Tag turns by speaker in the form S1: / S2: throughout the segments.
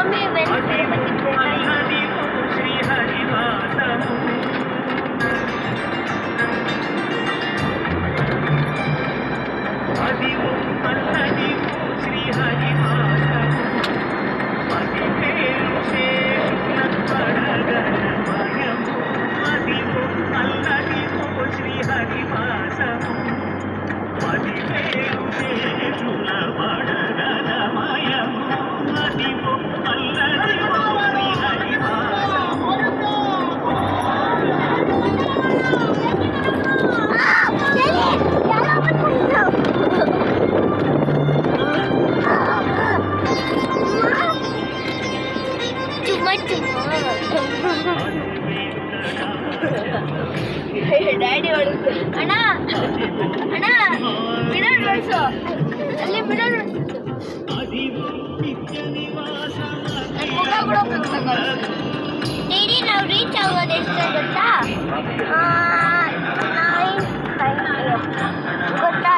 S1: ಸ್ವಾಮಿ daddy ಅಣ್ಣ ಅಣ್ಣ middle ಬಳಸು ಅಲ್ಲಿ ಮಿಡಲ್ ಡ್ಯಾಡಿ ನಾವು ರೀಚ್ ಆಗೋದು ಎಷ್ಟು ಗೊತ್ತಾ ಗೊತ್ತಾ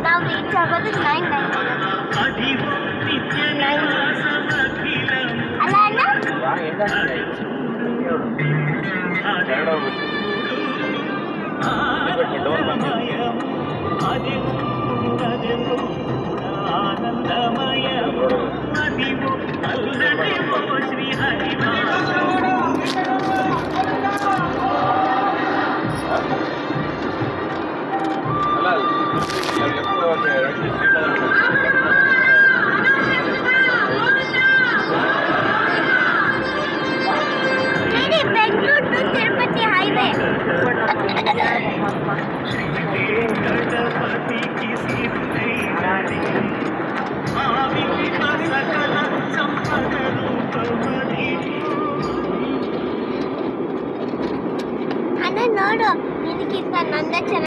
S1: ನಾವು ರೀಚ್ ಆಗೋದು 9 ಅಲ್ಲ ಅಣ್ಣ ಬೆಂಗಳೂರು ಟು ತಿರುಪತಿ ಹೈವೇ ಅಣ್ಣ ನೋಡು ನಿನಗಿಂತ ನಂದ ಚೆನ್ನಾಗಿ